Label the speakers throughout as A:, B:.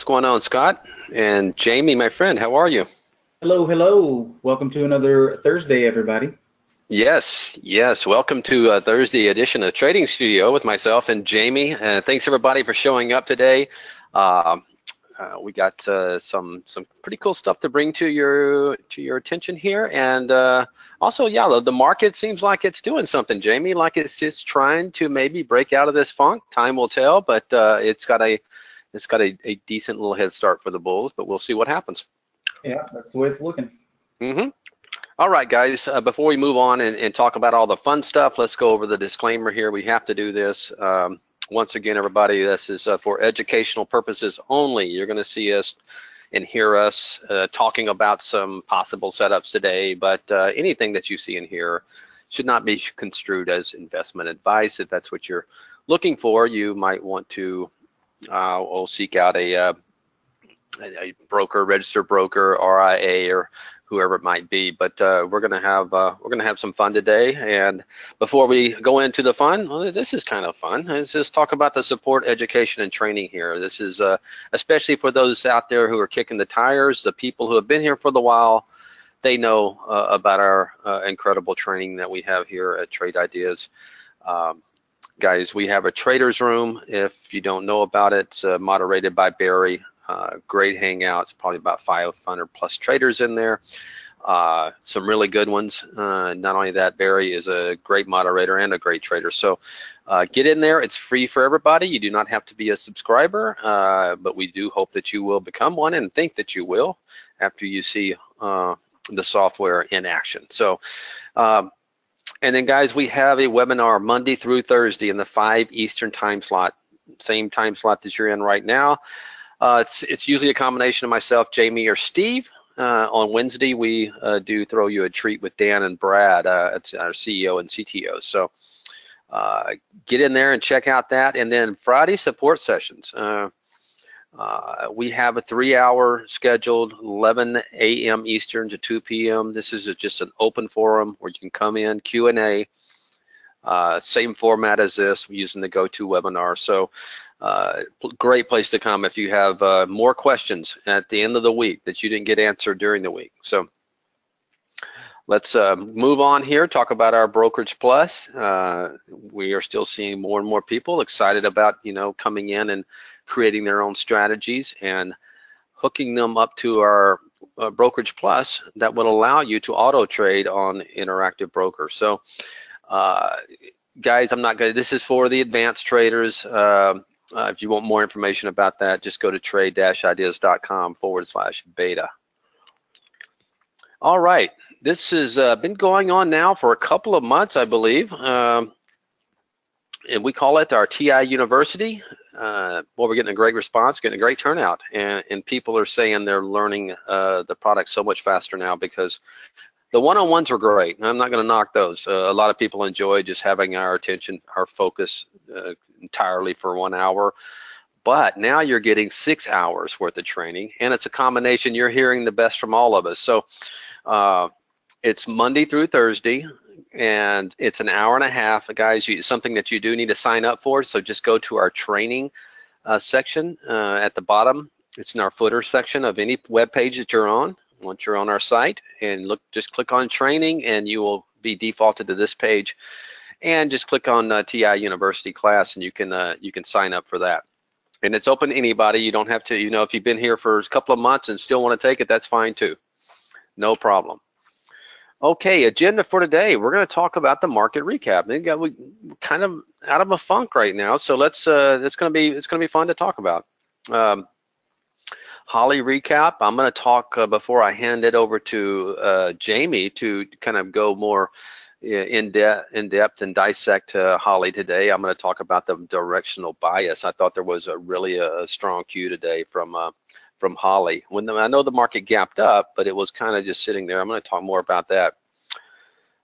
A: going on, Scott? And Jamie, my friend, how are you?
B: Hello, hello. Welcome to another Thursday, everybody.
A: Yes, yes. Welcome to Thursday edition of Trading Studio with myself and Jamie. Thanks everybody for showing up today. Uh, we got some pretty cool stuff to bring to your attention here, and also, yeah, the market seems like it's doing something, Jamie. Like it's just trying to maybe break out of this funk. Time will tell, but it's got a decent little head start for the bulls. But we'll see what happens.
B: Yeah, that's the way it's looking.
A: Mm-hmm. All right, guys, before we move on and talk about all the fun stuff, let's go over the disclaimer here. We have to do this. Once again, everybody, this is for educational purposes only. You're going to see us and hear us talking about some possible setups today, but anything that you see in here should not be construed as investment advice. If that's what you're looking for, you might want to seek out a broker, registered broker, RIA, or whoever it might be. But we're gonna have some fun today. And before we go into the fun, well, this is kind of fun. Let's just talk about the support, education, and training here. This is especially for those out there who are kicking the tires, the people who have been here for the while. They know about our incredible training that we have here at Trade Ideas. Guys, we have a trader's room. If you don't know about it, it's moderated by Barry. Great hangouts, probably about 500 plus traders in there. Some really good ones. Not only that, Barry is a great moderator and a great trader. So get in there. It's free for everybody. You do not have to be a subscriber, but we do hope that you will become one and think that you will after you see the software in action. So, and then guys, we have a webinar Monday through Thursday in the 5 Eastern time slot, same time slot that you're in right now. It's usually a combination of myself, Jamie, or Steve. On Wednesday, we do throw you a treat with Dan and Brad. It's our CEO and CTO. So get in there and check out that. And then Friday support sessions. We have a 3-hour scheduled, 11 a.m. Eastern to 2 p.m. This is just an open forum where you can come in, Q&A. Same format as this, using the GoToWebinar. So great place to come if you have more questions at the end of the week that you didn't get answered during the week. So let's move on here, talk about our Brokerage Plus. We are still seeing more and more people excited about, coming in and creating their own strategies and hooking them up to our Brokerage Plus that will allow you to auto trade on Interactive Broker. So guys, this is for the advanced traders. If you want more information about that, just go to trade-ideas.com/beta. All right, this has been going on now for a couple of months, I believe. And we call it our TI University. Well, we're getting a great response, getting a great turnout, and people are saying they're learning the product so much faster now because the one-on-ones are great. I'm not going to knock those. A lot of people enjoy just having our attention, our focus entirely for 1 hour. But now you're getting 6 hours worth of training, and it's a combination. You're hearing the best from all of us. So it's Monday through Thursday, and it's an hour and a half. Guys, something that you do need to sign up for, so just go to our training section at the bottom. It's in our footer section of any web page that you're on. Once you're on our site, and just click on training, and you will be defaulted to this page. And just click on TI University class, and you can sign up for that. And it's open to anybody. You don't have to, if you've been here for a couple of months and still want to take it, that's fine too. No problem. Okay, agenda for today. We're going to talk about the market recap. We're kind of out of a funk right now, so it's going to be fun to talk about. Holly recap. I'm going to talk before I hand it over to Jamie to kind of go more in depth and dissect Holly today. I'm going to talk about the directional bias. I thought there was a strong cue today from Holly. I know the market gapped up, but it was kind of just sitting there. I'm going to talk more about that.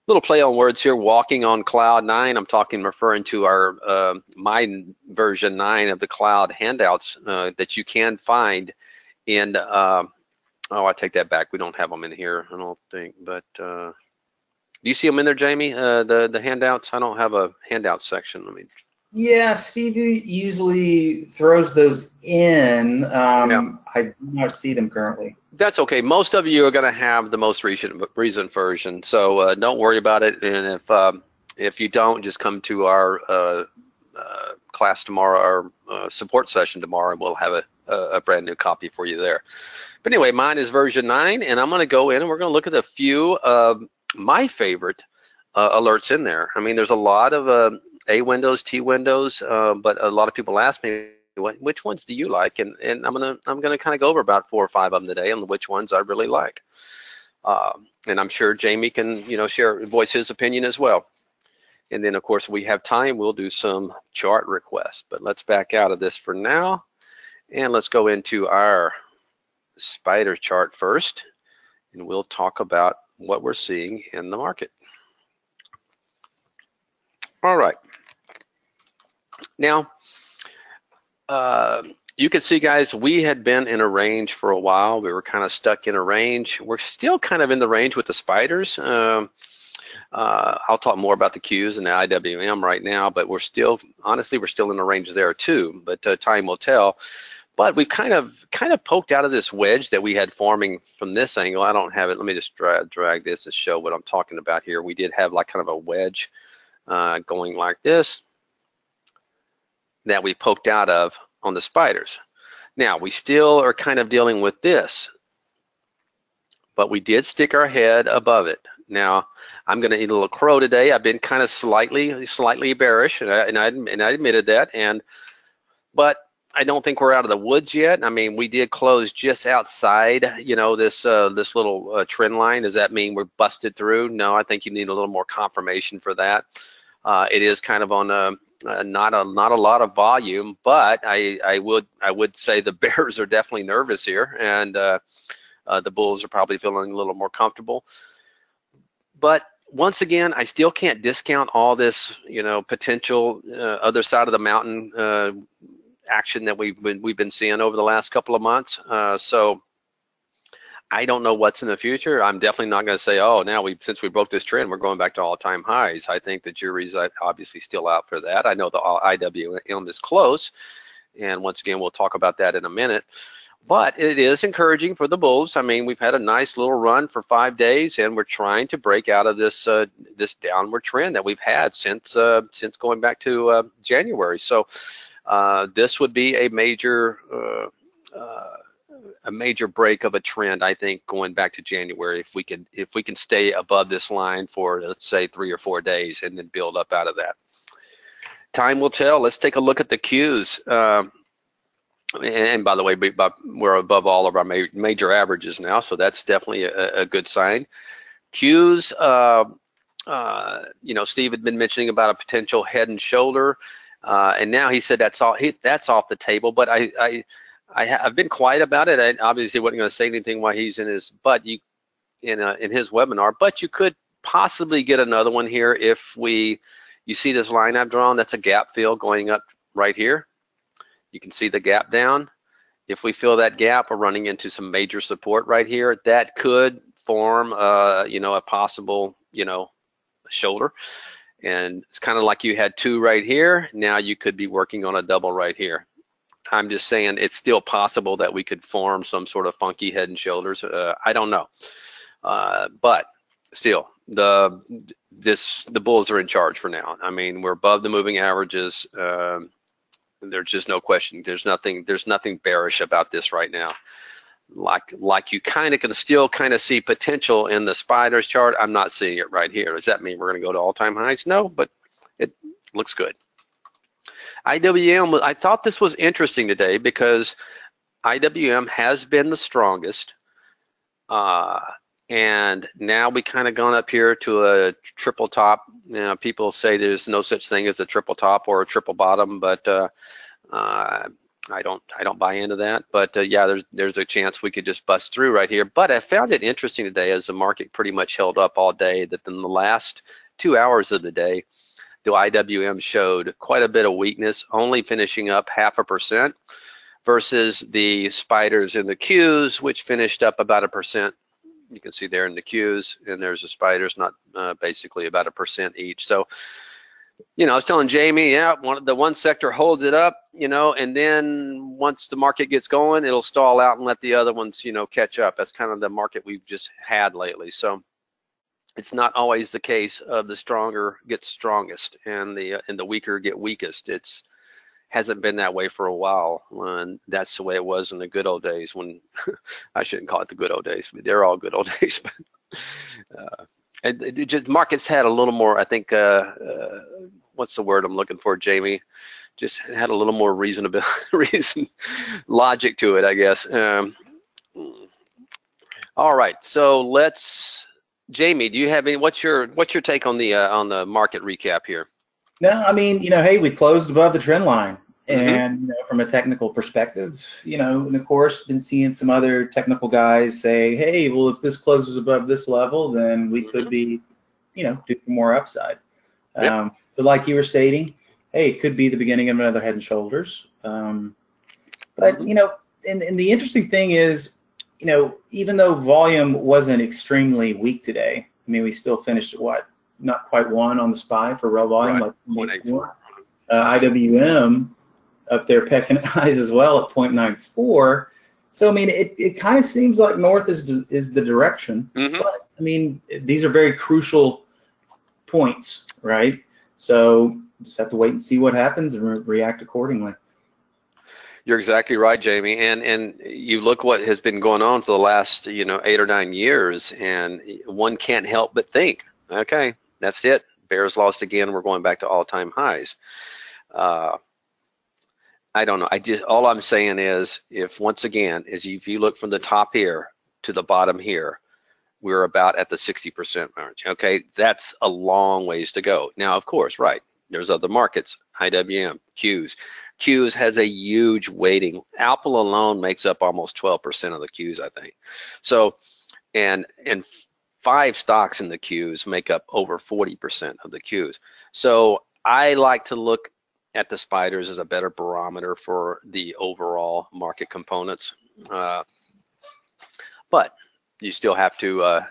A: Little play on words here. Walking on cloud 9. I'm referring to our my version 9 of the cloud handouts that you can find. And I take that back. We don't have them in here, I don't think. But do you see them in there, Jamie? The handouts? I don't have a handout section.
B: Yeah, Steve usually throws those in.
A: Yeah.
B: I do not see them currently.
A: That's okay. Most of you are going to have the most recent version, so don't worry about it. And if you don't, just come to our class tomorrow, our support session tomorrow, and we'll have a brand new copy for you there. But anyway, mine is version 9, and I'm going to go in and we're going to look at a few of my favorite alerts in there. I mean, there's a lot of A windows, T windows, but a lot of people ask me, which ones do you like? And I'm gonna kind of go over about 4 or 5 of them today, and which ones I really like. And I'm sure Jamie can voice his opinion as well. And then of course we have time, we'll do some chart requests. But let's back out of this for now, and let's go into our spider chart first, and we'll talk about what we're seeing in the market. All right. Now, you can see, guys, we had been in a range for a while. We were kind of stuck in a range. We're still kind of in the range with the spiders. I'll talk more about the Qs and the IWM right now, but we're still, honestly, we're still in the range there too, but time will tell. But we've kind of poked out of this wedge that we had forming from this angle. I don't have it. Let me just drag this to show what I'm talking about here. We did have like kind of a wedge going like this that we poked out of on the spiders. Now, we still are kind of dealing with this, but we did stick our head above it. Now, I'm going to eat a little crow today. I've been kind of slightly bearish, and I admitted that. But I don't think we're out of the woods yet. I mean, we did close just outside, this little trend line. Does that mean we're busted through? No, I think you need a little more confirmation for that. It is kind of on not a lot of volume, but I would say the bears are definitely nervous here, and the bulls are probably feeling a little more comfortable. But once again, I still can't discount all this, potential other side of the mountain action that we've been seeing over the last couple of months. So I don't know what's in the future. I'm definitely not going to say, oh, now since we broke this trend, we're going back to all-time highs. I think the jury's obviously still out for that. I know the IWM is close, and once again, we'll talk about that in a minute. But it is encouraging for the bulls. I mean, we've had a nice little run for 5 days, and we're trying to break out of this this downward trend that we've had since going back to January. So this would be a major break of a trend, I think, going back to January, if we can stay above this line for, let's say, 3 or 4 days and then build up out of that. Time will tell. Let's take a look at the Qs. And by the way, we're above all of our major averages now, so that's definitely a good sign. Qs, Steve had been mentioning about a potential head and shoulder, and now he said that's off the table. But I've been quiet about it. I obviously wasn't going to say anything while he's in his in his webinar. But you could possibly get another one here if you see this line I've drawn. That's a gap fill going up right here. You can see the gap down. If we fill that gap, we're running into some major support right here. That could form, a possible, shoulder. And it's kind of like you had 2 right here. Now you could be working on a double right here. I'm just saying it's still possible that we could form some sort of funky head and shoulders. I don't know, but still, the bulls are in charge for now. I mean, we're above the moving averages. There's just no question. There's nothing bearish about this right now. Like you kind of can still kind of see potential in the spiders chart. I'm not seeing it right here. Does that mean we're going to go to all-time highs? No, but it looks good. IWM, I thought this was interesting today because IWM has been the strongest, and now we kind of gone up here to a triple top. People say there's no such thing as a triple top or a triple bottom, but I don't buy into that. But yeah, there's a chance we could just bust through right here. But I found it interesting today as the market pretty much held up all day, that in the last 2 hours of the day, the IWM showed quite a bit of weakness, only finishing up 0.5%, versus the spiders and the Qs, which finished up about 1%. You can see there in the Qs, and there's the spiders, not basically about 1% each. So You know, I was telling Jamie, yeah, the one sector holds it up, you know, and then once the market gets going, it'll stall out and let the other ones, you know, catch up. That's kind of the market we've just had lately. So it's not always the case of the stronger get strongest and the weaker get weakest. It's hasn't been that way for a while, and that's the way it was in the good old days when I shouldn't call it the good old days, but they're all good old days. But it just markets had a little more, I think, what's the word I'm looking for, Jamie? Just had a little more logic to it, I guess. All right, so Jamie, do you have any? What's your take on the market recap here?
B: No, I mean, hey, we closed above the trend line.
A: Mm-hmm.
B: And from a technical perspective, and of course, been seeing some other technical guys say, hey, well, if this closes above this level, then we could be, do more upside.
A: Yep.
B: But like you were stating, hey, it could be the beginning of another Head and Shoulders. But and the interesting thing is, even though volume wasn't extremely weak today, I mean, we still finished at what? Not quite one on the SPY for raw volume,
A: Right.
B: like 0.84. IWM up there pecking at highs as well at 0.94. So I mean, it kind of seems like north is the direction. But I mean, these are very crucial points, right? So just have to wait and see what happens and react accordingly.
A: You're exactly right, Jamie. And you look what has been going on for the last 8 or 9 years, and one can't help but think, okay, that's it. Bears lost again. We're going back to all-time highs. I don't know. All I'm saying is, if you look from the top here to the bottom here, we're about at the 60% mark. Okay, that's a long ways to go. Now, of course, right, there's other markets, IWM, Qs. Qs has a huge weighting. Apple alone makes up almost 12% of the Qs, I think. So, and 5 stocks in the Qs make up over 40% of the Qs. So I like to look at the spiders as a better barometer for the overall market components. But you still have to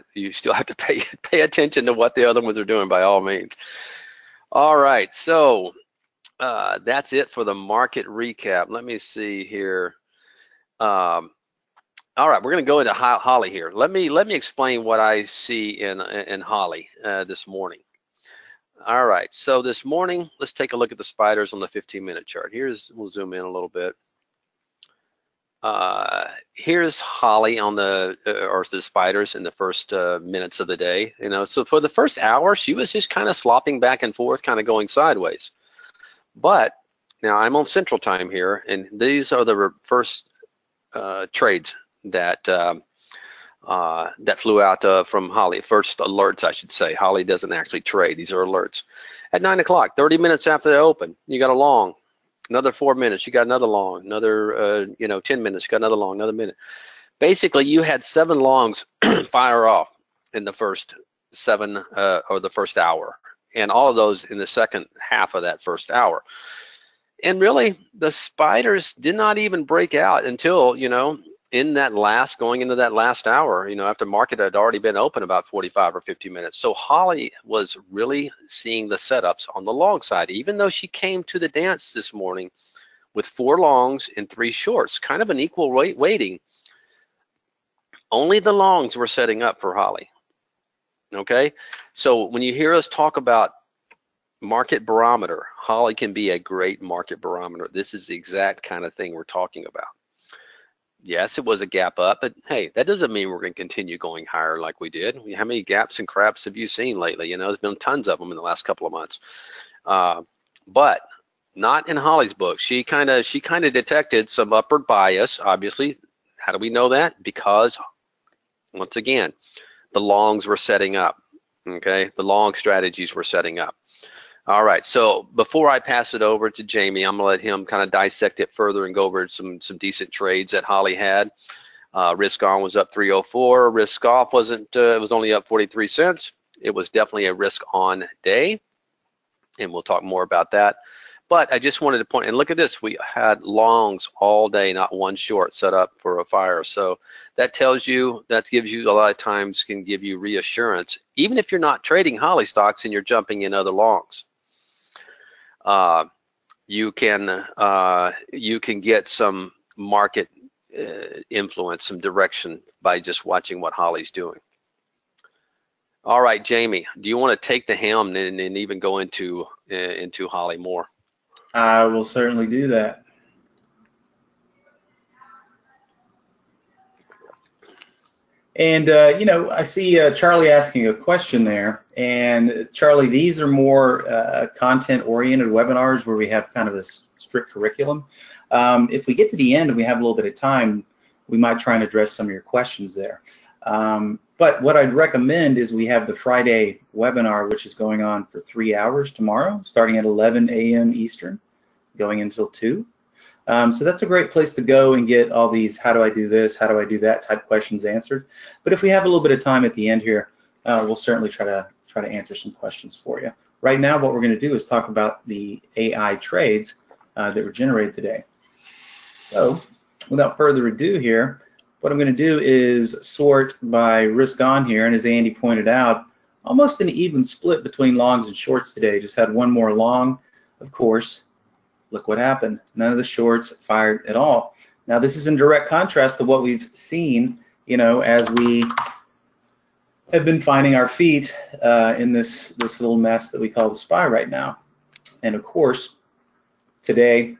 A: pay attention to what the other ones are doing by all means. All right, so that's it for the market recap. Let me see here. All right, we're going to go into Holly here. Let me explain what I see in Holly this morning. All right, so this morning, let's take a look at the spiders on the 15-minute chart. We'll zoom in a little bit. Here's Holly on the spiders in the first minutes of the day. So for the first hour, she was just kind of slopping back and forth, kind of going sideways. But now I'm on Central Time here, and these are the first trades that flew out from Holly. First alerts, I should say. Holly doesn't actually trade. These are alerts. At 9 o'clock, 30 minutes after they open, you got a long. Another 4 minutes, you got another long. Another 10 minutes, you got another long. Another minute. Basically, you had 7 longs fire off in the first 7 or the first hour, and all of those in the second half of that first hour. And really, the spiders did not even break out until going into that last hour, after market had already been open about 45 or 50 minutes. So Holly was really seeing the setups on the long side, even though she came to the dance this morning with 4 longs and 3 shorts, kind of an equal weighting. Only the longs were setting up for Holly. Okay, so when you hear us talk about market barometer, Holly can be a great market barometer. This is the exact kind of thing we're talking about. Yes, it was a gap up, but hey, that doesn't mean we're going to continue going higher like we did. How many gaps and craps have you seen lately? There's been tons of them in the last couple of months, but not in Holly's book. She kind of detected some upward bias. Obviously, how do we know that? Because once again, the longs were setting up. Okay, the long strategies were setting up. All right, so before I pass it over to Jamie, I'm gonna let him kind of dissect it further and go over some decent trades that Holly had. Risk on was up 304. Risk off wasn't. It was only up 43 cents. It was definitely a risk on day, and we'll talk more about that. But I just wanted to point, and look at this, we had longs all day, not one short set up for a fire. So that gives you a lot of times, can give you reassurance, even if you're not trading Holly stocks and you're jumping in other longs. you can get some market influence, some direction by just watching what Holly's doing. All right, Jamie, do you want to take the helm and even go into Holly more?
B: I will certainly do that. And you know, I see Charlie asking a question there. And Charlie, these are more content-oriented webinars where we have kind of this strict curriculum. If we get to the end and we have a little bit of time, we might try and address some of your questions there. But what I'd recommend is we have the Friday webinar, which is going on for 3 hours tomorrow, starting at 11 a.m. Eastern, going until 2. So that's a great place to go and get all these how do I do this, how do I do that type questions answered. But if we have a little bit of time at the end here, we'll certainly try to answer some questions for you. Right now, what we're going to do is talk about the AI trades that were generated today. So without further ado here, what I'm going to do is sort by risk on here, and as Andy pointed out, almost an even split between longs and shorts today. Just had one more long, of course. Look what happened. None of the shorts fired at all. Now this is in direct contrast to what we've seen, you know, as we have been finding our feet in this little mess that we call the SPY right now. And of course, today,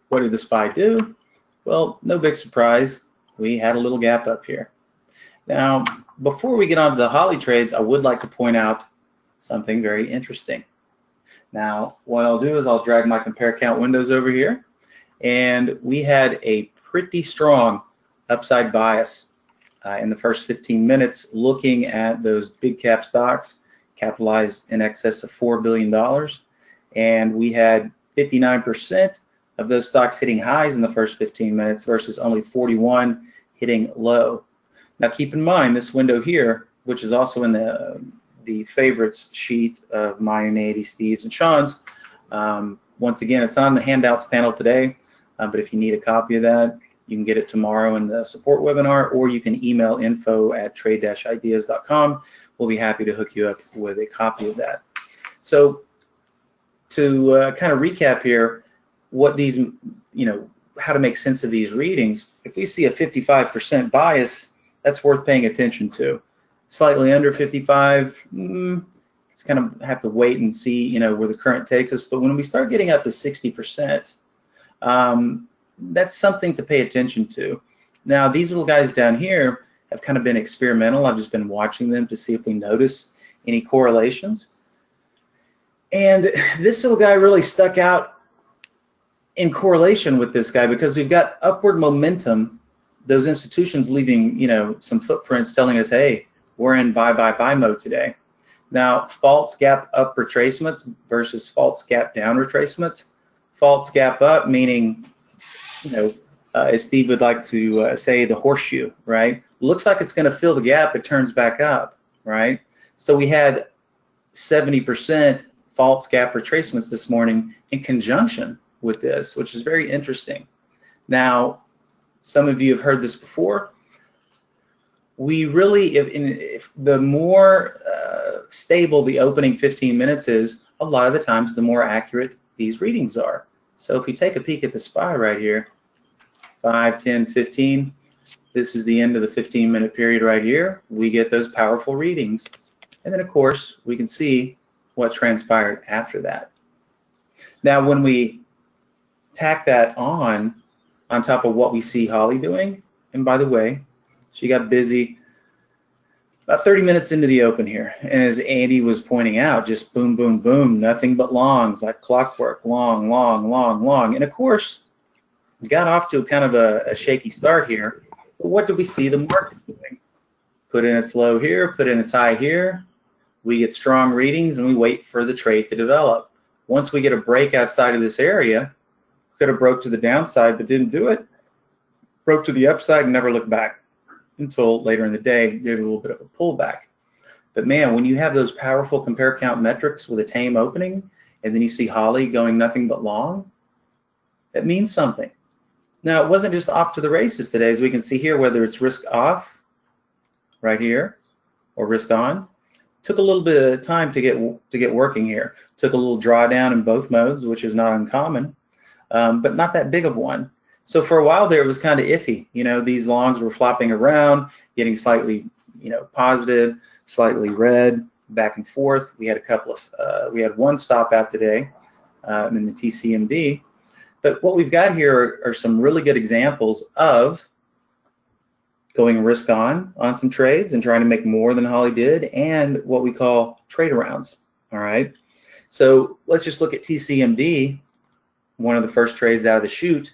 B: what did the SPY do? Well, no big surprise. We had a little gap up here. Now, before we get on to the Holly trades, I would like to point out something very interesting. Now, what I'll do is I'll drag my compare count windows over here, and we had a pretty strong upside bias in the first 15 minutes looking at those big cap stocks capitalized in excess of $4 billion, and we had 59% of those stocks hitting highs in the first 15 minutes versus only 41 hitting low. Now keep in mind this window here, which is also in the favorites sheet of mine, Andy, Steve's, and Sean's. Once again, it's not on the handouts panel today, but if you need a copy of that, you can get it tomorrow in the support webinar, or you can email info@trade-ideas.com. We'll be happy to hook you up with a copy of that. So to kind of recap here, what these, you know, how to make sense of these readings. If we see a 55% bias, that's worth paying attention to. Slightly under 55, it's kind of have to wait and see, you know, where the current takes us. But when we start getting up to 60%, that's something to pay attention to. Now, these little guys down here have kind of been experimental. I've just been watching them to see if we notice any correlations. And this little guy really stuck out in correlation with this guy because we've got upward momentum, those institutions leaving, you know, some footprints telling us, hey, we're in buy mode today. Now, false gap up retracements versus false gap down retracements. False gap up meaning, you know, as Steve would like to say, the horseshoe, right? Looks like it's going to fill the gap, it turns back up, right? So we had 70% false gap retracements this morning in conjunction with this, which is very interesting. Now, some of you have heard this before. We really, if the more stable the opening 15 minutes is, a lot of the times the more accurate these readings are. So if you take a peek at the SPY right here, 5, 10, 15, this is the end of the 15-minute period right here. We get those powerful readings. And then, of course, we can see what transpired after that. Now, when we tack that on top of what we see Holly doing, and by the way, she got busy about 30 minutes into the open here, and as Andy was pointing out, just boom, boom, boom, nothing but longs, like clockwork, long, long, long, long, and of course, got off to kind of a shaky start here, but what did we see the market doing? Put in its low here, put in its high here, we get strong readings, and we wait for the trade to develop. Once we get a break outside of this area, could have broke to the downside but didn't do it, broke to the upside and never looked back until later in the day, did a little bit of a pullback. But man, when you have those powerful compare count metrics with a tame opening, and then you see Holly going nothing but long, that means something. Now, it wasn't just off to the races today, as we can see here, whether it's risk off right here or risk on. Took a little bit of time to get working here. Took a little drawdown in both modes, which is not uncommon, but not that big of one. So for a while there, it was kind of iffy. You know, these longs were flopping around, getting slightly, you know, positive, slightly red, back and forth. We had a couple of, we had one stop out today in the TCMD. But what we've got here are some really good examples of going risk on some trades and trying to make more than Holly did, and what we call trade arounds. All right. So let's just look at TCMD, one of the first trades out of the chute.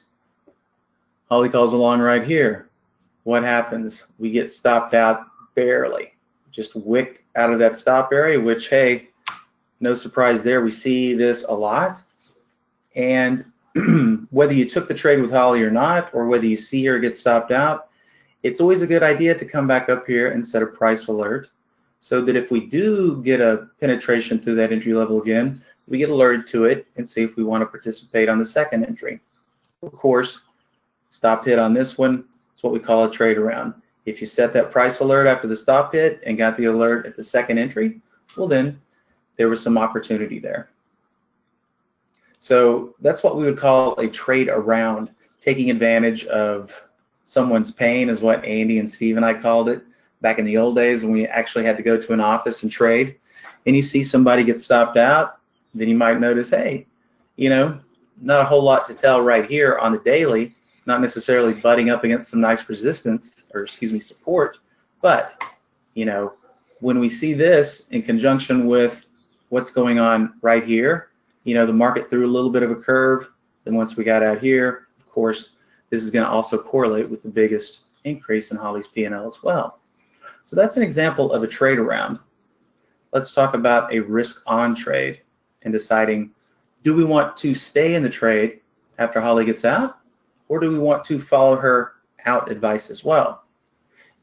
B: Holly calls along right here. What happens? We get stopped out barely, just wicked out of that stop area, which, hey, no surprise there. We see this a lot. And whether you took the trade with Holly or not, or whether you see her get stopped out, it's always a good idea to come back up here and set a price alert so that if we do get a penetration through that entry level again, we get alerted to it and see if we want to participate on the second entry. Of course, stop hit on this one, it's what we call a trade around. If you set that price alert after the stop hit and got the alert at the second entry, well then there was some opportunity there. So that's what we would call a trade around, taking advantage of someone's pain, is what Andy and Steve and I called it back in the old days when we actually had to go to an office and trade. And you see somebody get stopped out, then you might notice, hey, you know, not a whole lot to tell right here on the daily, not necessarily butting up against some nice resistance, or excuse me, support, but, you know, when we see this in conjunction with what's going on right here, you know, the market threw a little bit of a curve. Then once we got out here, of course, this is going to also correlate with the biggest increase in Holly's P&L as well. So that's an example of a trade around. Let's talk about a risk on trade and deciding, do we want to stay in the trade after Holly gets out, or do we want to follow her out advice as well?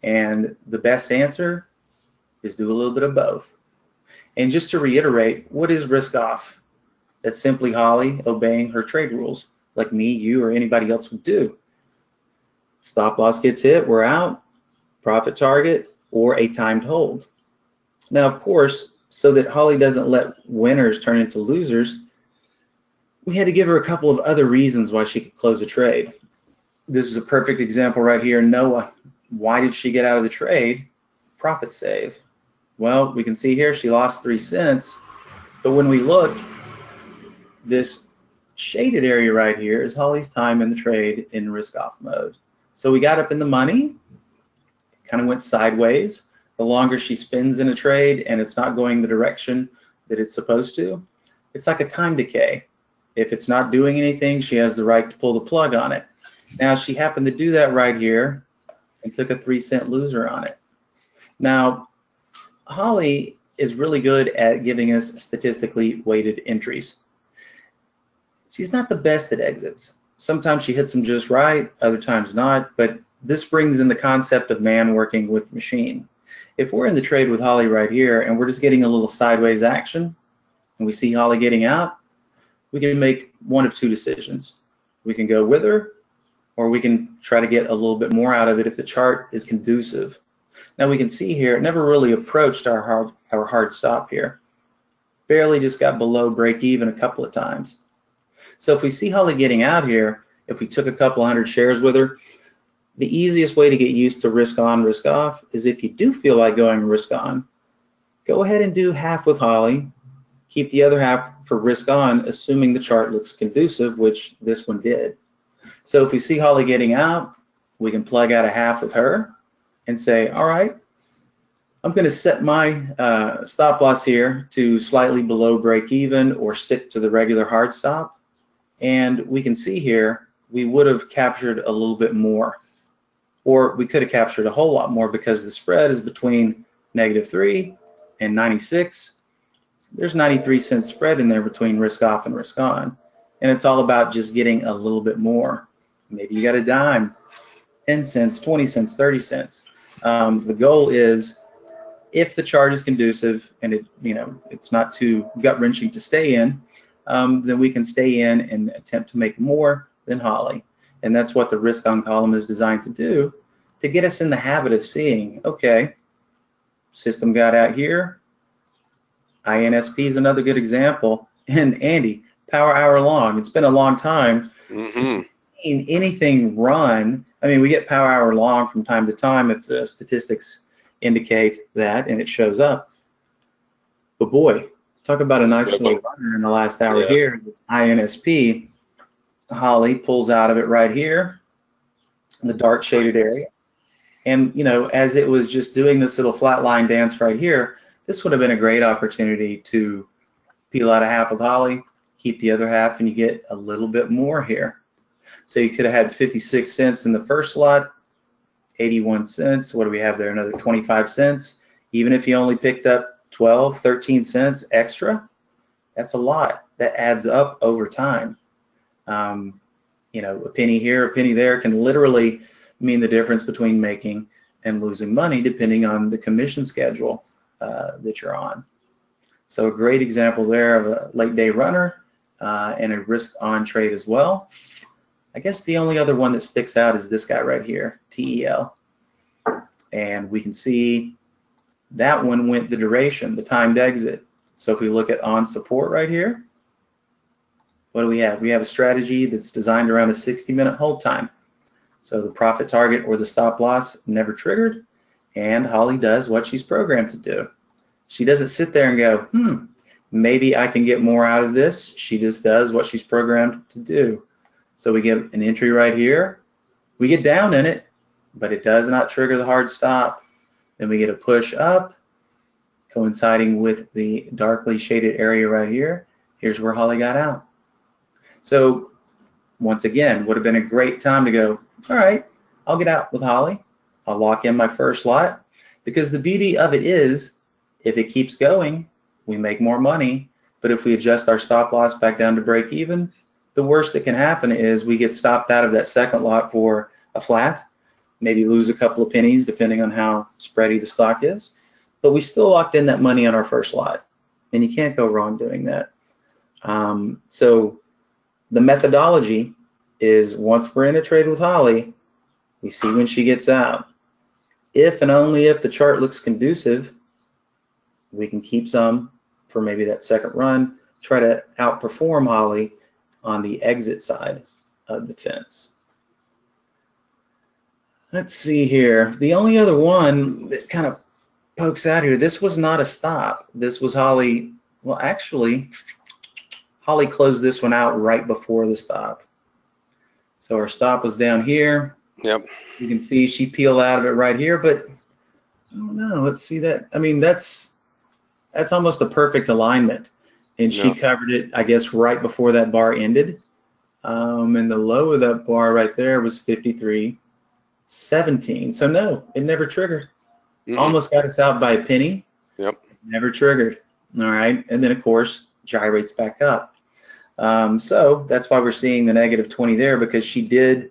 B: And the best answer is do a little bit of both. And just to reiterate, what is risk off? That's simply Holly obeying her trade rules, like me, you, or anybody else would do. Stop loss gets hit, we're out, profit target, or a timed hold. Now, of course, so that Holly doesn't let winners turn into losers, we had to give her a couple of other reasons why she could close a trade. This is a perfect example right here. Noah, why did she get out of the trade? Profit save. Well, we can see here she lost 3 cents, but when we look, this shaded area right here is Holly's time in the trade in risk off mode. So we got up in the money, kind of went sideways. The longer she spins in a trade and it's not going the direction that it's supposed to, it's like a time decay. If it's not doing anything, she has the right to pull the plug on it. Now, she happened to do that right here and took a 3 cent loser on it. Now, Holly is really good at giving us statistically weighted entries. She's not the best at exits. Sometimes she hits them just right, other times not, but this brings in the concept of man working with machine. If we're in the trade with Holly right here and we're just getting a little sideways action and we see Holly getting out, we can make one of two decisions. We can go with her, or we can try to get a little bit more out of it if the chart is conducive. Now we can see here, it never really approached our hard stop here. Barely just got below break even a couple of times. So if we see Holly getting out here, if we took a couple hundred shares with her, the easiest way to get used to risk on, risk off is if you do feel like going risk on, go ahead and do half with Holly, keep the other half for risk on, assuming the chart looks conducive, which this one did. So if we see Holly getting out, we can plug out a half with her and say, all right, I'm going to set my stop loss here to slightly below break even or stick to the regular hard stop. And we can see here, we would have captured a little bit more, or we could have captured a whole lot more because the spread is between -3 and 96. There's 93 cent spread in there between risk off and risk on. And it's all about just getting a little bit more. Maybe you got a dime, 10 cents, 20 cents, 30 cents. The goal is, if the chart is conducive and it's not too gut-wrenching to stay in, then we can stay in and attempt to make more than Holly. And that's what the risk on column is designed to do, to get us in the habit of seeing, okay, system got out here, INSP is another good example. And Andy, power hour long. It's been a long time since we've seen anything run. I mean, we get power hour long from time to time if the statistics indicate that and it shows up. But boy, talk about a nice little runner in the last hour here. This INSP, Holly pulls out of it right here, in the dark shaded area. And, you know, as it was just doing this little flat line dance right here, this would have been a great opportunity to peel out a half with Holly, keep the other half, and you get a little bit more here. So you could have had 56 cents in the first lot, 81 cents. What do we have there? Another 25 cents. Even if you only picked up 12, 13 cents extra, that's a lot. That adds up over time. You know, a penny here, a penny there can literally mean the difference between making and losing money depending on the commission schedule that you're on. So a great example there of a late day runner and a risk on trade as well. I guess the only other one that sticks out is this guy right here, TEL. And we can see that one went the duration, the timed exit. So if we look at on support right here, what do we have? We have a strategy that's designed around a 60-minute hold time. So the profit target or the stop loss never triggered, and Holly does what she's programmed to do. She doesn't sit there and go, maybe I can get more out of this. She just does what she's programmed to do. So we get an entry right here. We get down in it, but it does not trigger the hard stop. Then we get a push up, coinciding with the darkly shaded area right here. Here's where Holly got out. So once again, would have been a great time to go, all right, I'll get out with Holly. I'll lock in my first lot, because the beauty of it is if it keeps going, we make more money. But if we adjust our stop loss back down to break even, the worst that can happen is we get stopped out of that second lot for a flat, maybe lose a couple of pennies depending on how spready the stock is, but we still locked in that money on our first lot, and you can't go wrong doing that. So the methodology is once we're in a trade with Holly, we see when she gets out. If and only if the chart looks conducive, we can keep some for maybe that second run, try to outperform Holly on the exit side of the fence. Let's see here. The only other one that kind of pokes out here, this was not a stop. This was Holly, well, actually, Holly closed this one out right before the stop. So our stop was down here.
A: Yep.
B: You can see she peeled out of it right here, but I don't know. Let's see that. I mean, that's almost a perfect alignment. And she covered it, I guess, right before that bar ended. And the low of that bar right there was 53.17. So no, it never triggered. Almost got us out by a penny.
A: Yep.
B: Never triggered. All right. And then, of course, gyrates back up. So that's why we're seeing the negative 20 there, because she did,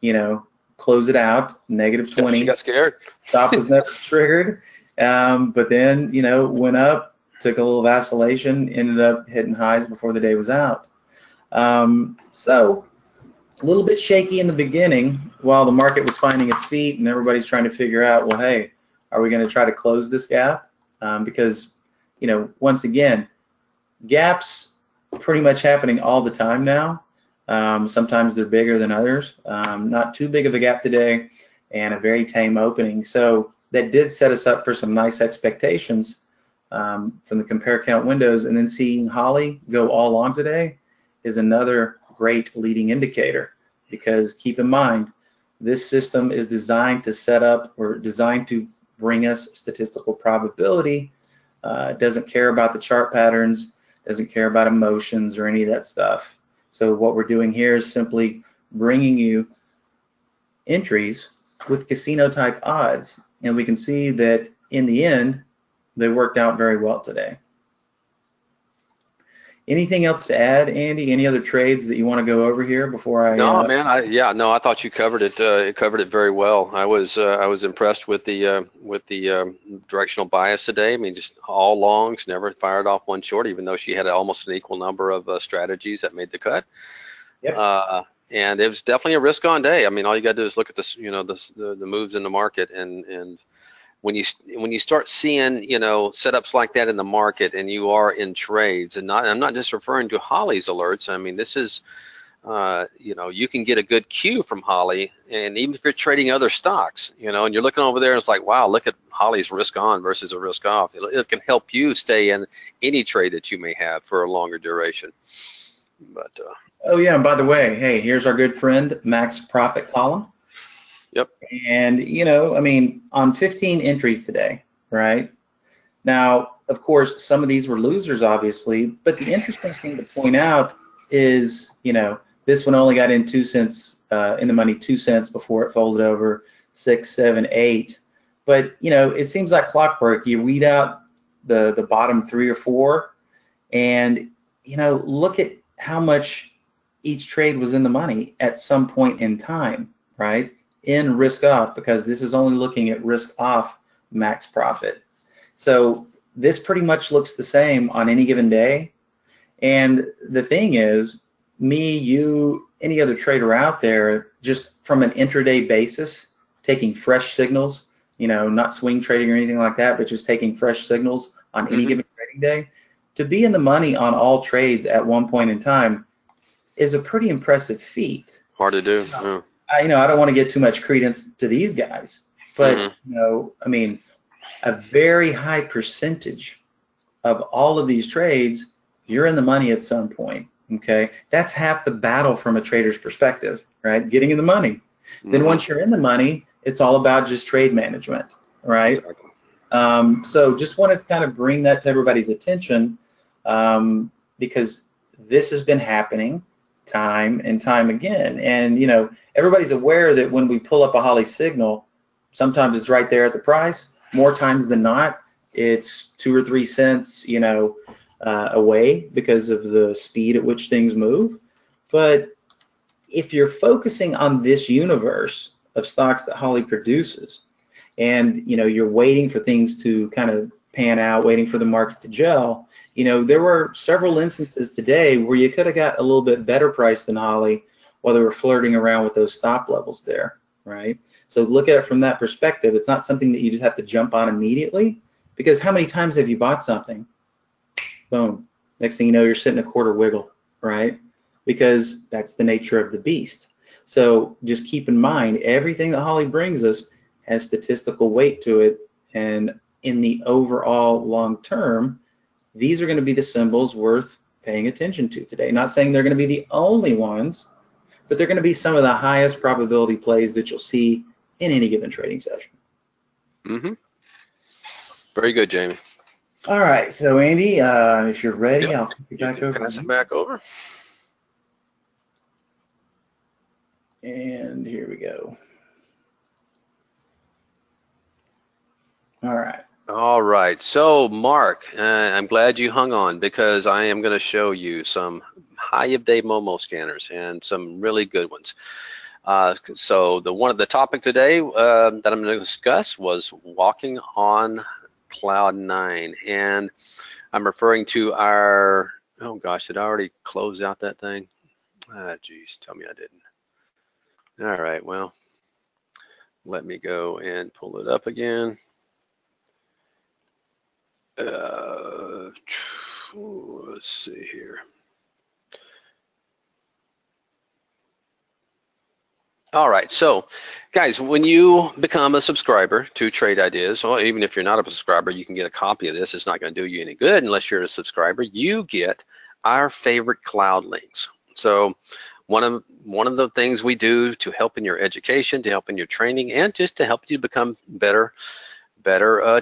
B: you know, close it out, negative 20.
A: She got scared.
B: Stop was never triggered. But then, you know, went up, took a little vacillation, ended up hitting highs before the day was out. So a little bit shaky in the beginning while the market was finding its feet and everybody's trying to figure out, well, hey, are we going to try to close this gap? Because, you know, once again, gaps pretty much happening all the time now. Sometimes they're bigger than others. Not too big of a gap today, and a very tame opening. So that did set us up for some nice expectations from the compare count windows. And then seeing Holly go all long today is another great leading indicator, because keep in mind, this system is designed to set up, or designed to bring us statistical probability. Doesn't care about the chart patterns, doesn't care about emotions or any of that stuff. So what we're doing here is simply bringing you entries with casino type odds, and we can see that in the end they worked out very well today. Anything else to add, Andy? Any other trades that you want to go over here before I?
A: No, man. I thought you covered it. Covered it very well. I was impressed with the directional bias today. I mean, just all longs, never fired off one short, even though she had almost an equal number of strategies that made the cut.
B: Yep.
A: And it was definitely a risk-on day. I mean, all you got to do is look at this, you know, the moves in the market, and when you start seeing, you know, setups like that in the market, and you are in trades, and I'm not just referring to Holly's alerts. I mean, this is, you know, you can get a good cue from Holly, and even if you're trading other stocks, you know, and you're looking over there, and it's like, wow, look at Holly's risk on versus a risk off. It can help you stay in any trade that you may have for a longer duration. But
B: oh yeah, and by the way, hey, here's our good friend Max Profit column.
A: Yep.
B: And you know, I mean, on 15 entries today, right? Now, of course, some of these were losers, obviously, but the interesting thing to point out is, you know, this one only got in 2 cents in the money, 2 cents before it folded over 6, 7, 8. But you know, it seems like clockwork. You weed out the bottom 3 or 4, and you know, look at how much each trade was in the money at some point in time, right? In risk off, because this is only looking at risk off max profit. So this pretty much looks the same on any given day. And the thing is, me, you, any other trader out there, just from an intraday basis, taking fresh signals, you know, not swing trading or anything like that, but just taking fresh signals on any given trading day, to be in the money on all trades at one point in time is a pretty impressive feat.
A: Hard to do. Yeah.
B: You know, I don't want to give too much credence to these guys, but you know, I mean, a very high percentage of all of these trades, you're in the money at some point. Okay, that's half the battle from a trader's perspective, right? Getting in the money. Then once you're in the money, it's all about just trade management, right? So just wanted to kind of bring that to everybody's attention, because this has been happening time and time again. And you know, everybody's aware that when we pull up a Holly signal, sometimes it's right there at the price. More times than not, it's 2 or 3 cents, you know, away because of the speed at which things move. But if you're focusing on this universe of stocks that Holly produces, and you know, you're waiting for things to kind of pan out, waiting for the market to gel, you know, there were several instances today where you could have got a little bit better price than Holly while they were flirting around with those stop levels there, right? So look at it from that perspective. It's not something that you just have to jump on immediately, because how many times have you bought something? Boom. Next thing you know, you're sitting a quarter wiggle, right? Because that's the nature of the beast. So just keep in mind, everything that Holly brings us has statistical weight to it, and in the overall long term, these are going to be the symbols worth paying attention to today. Not saying they're going to be the only ones, but they're going to be some of the highest probability plays that you'll see in any given trading session.
A: Very good, Jamie.
B: All right, so Andy, if you're ready, I'll kick you back over.
A: Pass it back over.
B: And here we go. All right.
A: All right. So, Mark, I'm glad you hung on, because I am going to show you some high-of-day Momo scanners and some really good ones. So the topic today that I'm going to discuss was walking on cloud 9, and I'm referring to our, oh gosh, did I already close out that thing? Ah, geez, tell me I didn't. All right, well, let me go and pull it up again. Let's see here. All right, so guys, when you become a subscriber to Trade Ideas, or even if you're not a subscriber, you can get a copy of this. It's not going to do you any good unless you're a subscriber. You get our favorite cloud links. So one of the things we do to help in your education, to help in your training, and just to help you become better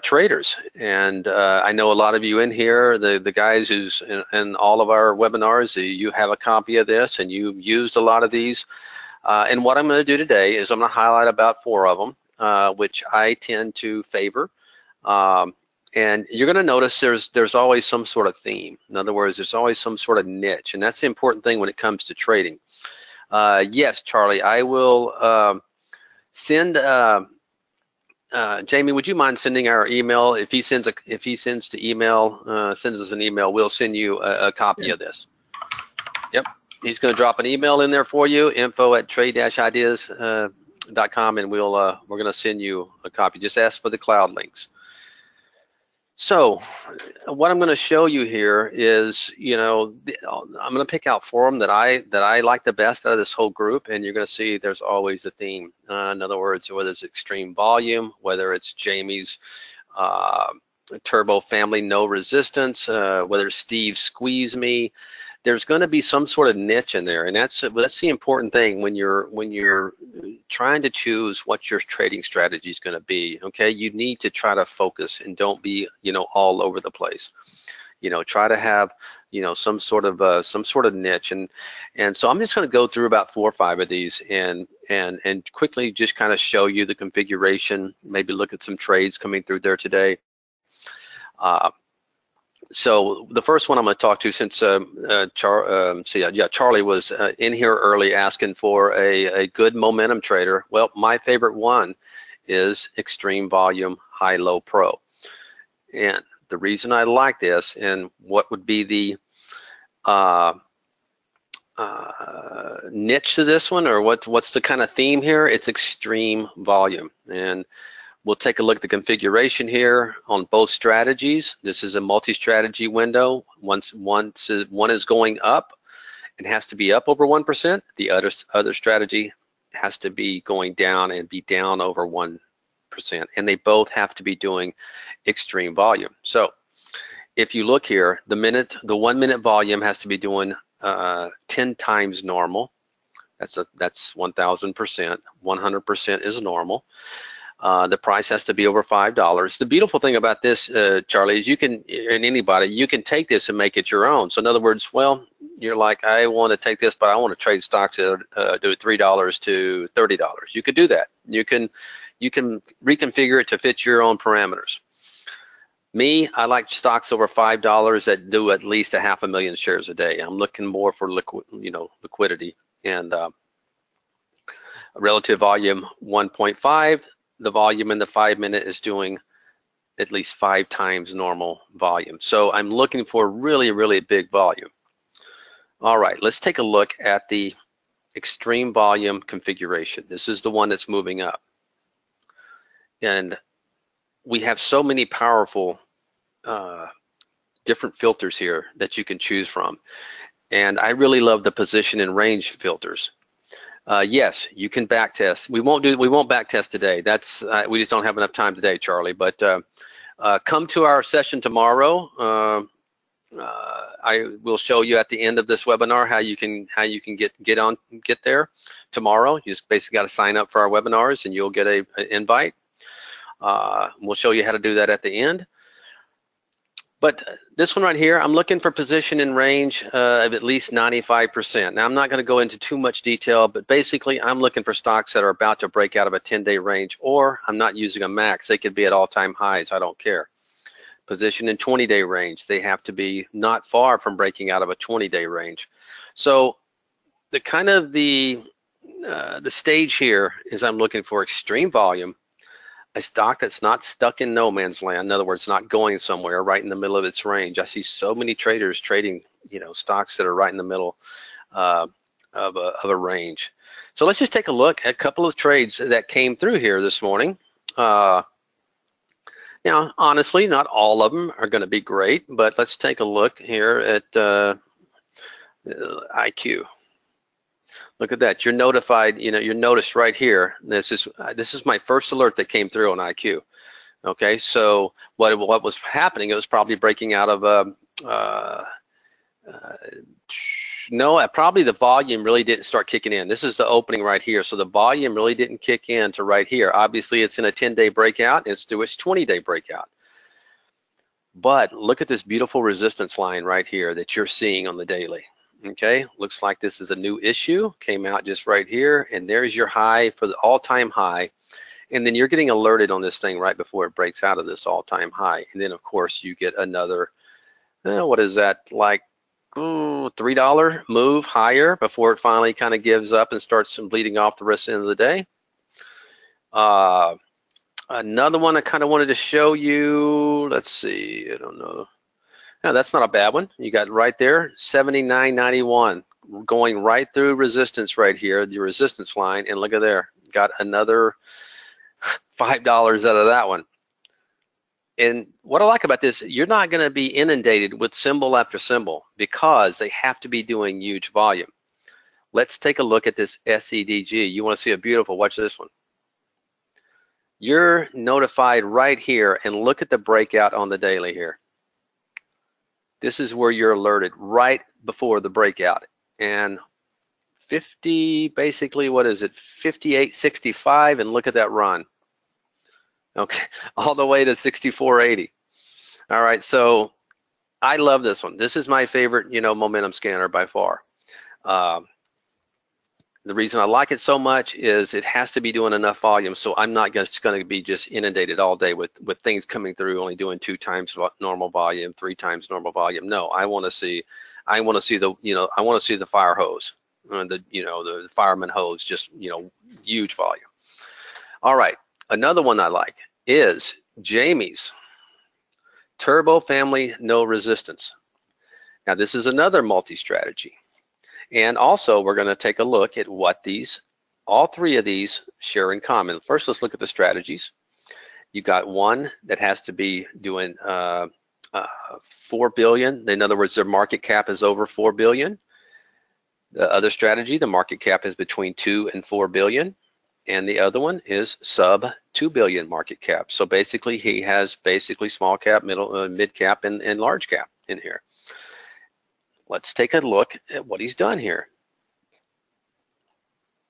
A: traders. And I know a lot of you in here, the guys who's in all of our webinars, you have a copy of this and you've used a lot of these. And what I'm going to do today is I'm going to highlight about 4 of them, which I tend to favor. And you're going to notice there's always some sort of theme. In other words, there's always some sort of niche, and that's the important thing when it comes to trading. Yes, Charlie, I will send. Jamie, would you mind sending our email? If he sends us an email, we'll send you a copy of this. Yep. He's going to drop an email in there for you, info@trade-ideas and we're going to send you a copy. Just ask for the cloud links. So what I'm going to show you here is, I'm going to pick out forum that I like the best out of this whole group, and you're going to see there's always a theme. In other words, whether it's extreme volume, whether it's Jamie's turbo family no resistance, whether Steve squeeze me, there's going to be some sort of niche in there, and that's the important thing when you're trying to choose what your trading strategy is going to be. Okay, you need to try to focus and don't be all over the place. Try to have some sort of niche, and so I'm just going to go through about 4 or 5 of these and quickly just kind of show you the configuration. Maybe look at some trades coming through there today. So the first one I'm going to talk to, since Charlie was in here early asking for a good momentum trader. Well, my favorite one is Extreme Volume High Low Pro, and the reason I like this, and what would be the niche to this one, or what's the kind of theme here? It's extreme volume, and we'll take a look at the configuration here on both strategies. This is a multi-strategy window. Once one is going up, it has to be up over 1%. The other strategy has to be going down and be down over 1%. And they both have to be doing extreme volume. So if you look here, the 1 minute volume has to be doing 10 times normal. That's 1,000%. 100% is normal. The price has to be over $5. The beautiful thing about this, Charlie, is you can take this and make it your own. So in other words, well, you're like, I want to take this, but I want to trade stocks that do $3 to $30. You could do that. You can reconfigure it to fit your own parameters. Me, I like stocks over $5 that do at least 500,000 shares a day. I'm looking more for liquidity, and relative volume 1.5. The volume in the 5 minute is doing at least 5 times normal volume. So I'm looking for really, really big volume. All right, let's take a look at the extreme volume configuration. This is the one that's moving up. And we have so many powerful different filters here that you can choose from. And I really love the position and range filters. Yes, you can back test. We won't back test today. We just don't have enough time today, Charlie. But come to our session tomorrow. I will show you at the end of this webinar how you can get there tomorrow. You just basically got to sign up for our webinars, and you'll get an invite. We'll show you how to do that at the end. But this one right here, I'm looking for position and range of at least 95%. Now, I'm not going to go into too much detail, but basically, I'm looking for stocks that are about to break out of a 10-day range, or I'm not using a max. They could be at all-time highs. I don't care. Position in 20-day range, they have to be not far from breaking out of a 20-day range. So the stage here is I'm looking for extreme volume, a stock that's not stuck in no man's land. In other words, not going somewhere, right in the middle of its range. I see so many traders trading, stocks that are right in the middle of a range. So let's just take a look at a couple of trades that came through here this morning. Now, honestly, not all of them are going to be great, but let's take a look here at IQ. Look at that. You're notified. You're noticed right here. This is my first alert that came through on IQ. Okay, so what was happening? It was probably breaking out of probably the volume really didn't start kicking in. This is the opening right here, so the volume really didn't kick in to right here. Obviously, it's in a 10-day breakout. It's through its 20-day breakout. But look at this beautiful resistance line right here that you're seeing on the daily. Okay, looks like this is a new issue, came out just right here, and there's your high for the all-time high, and then you're getting alerted on this thing right before it breaks out of this all-time high, and then of course you get another, what is that, like $3 move higher before it finally kind of gives up and starts bleeding off the rest of the day. Another one I kind of wanted to show you, let's see, I don't know. No, that's not a bad one. You got right there, 79.91, going right through resistance right here, the resistance line, and look at there. got another $5 out of that one. And what I like about this, you're not going to be inundated with symbol after symbol because they have to be doing huge volume. Let's take a look at this SEDG. You want to see a beautiful, watch this one. You're notified right here, and look at the breakout on the daily here. This is where you're alerted right before the breakout. And 50, basically, what is it, 58.65, and look at that run. Okay, all the way to 64.80. All right, so I love this one. This is my favorite, momentum scanner by far. The reason I like it so much is it has to be doing enough volume, so I'm not just going to be just inundated all day with things coming through, only doing 2 times normal volume, 3 times normal volume. No, I want to see the fire hose, the fireman hose, just huge volume. All right, another one I like is Jamie's Turbo Family No Resistance. Now this is another multi-strategy. And also, we're going to take a look at what all 3 of these share in common. First, let's look at the strategies. You got one that has to be doing 4 billion. In other words, their market cap is over 4 billion. The other strategy, the market cap is between 2 and 4 billion. And the other one is sub 2 billion market cap. So basically, he has small cap, mid cap, and large cap in here. Let's take a look at what he's done here.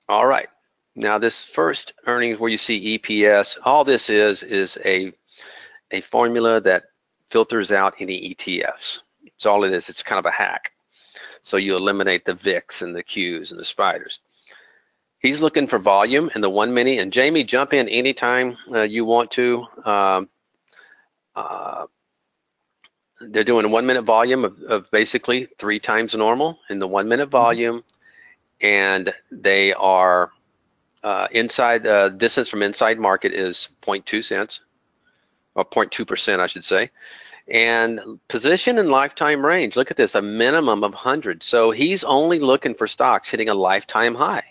A: All right, now this first earnings where you see EPS, all this is a formula that filters out any ETFs. That's all it is. It's kind of a hack. So you eliminate the VIX and the Qs and the spiders. He's looking for volume in the 1 minute, and Jamie, jump in anytime you want to. They're doing a 1 minute volume of basically 3 times normal in the 1 minute volume, and they are inside, distance from inside market is 0.2 cents, or 0.2%, I should say. And position and lifetime range, look at this, a minimum of 100. So he's only looking for stocks hitting a lifetime high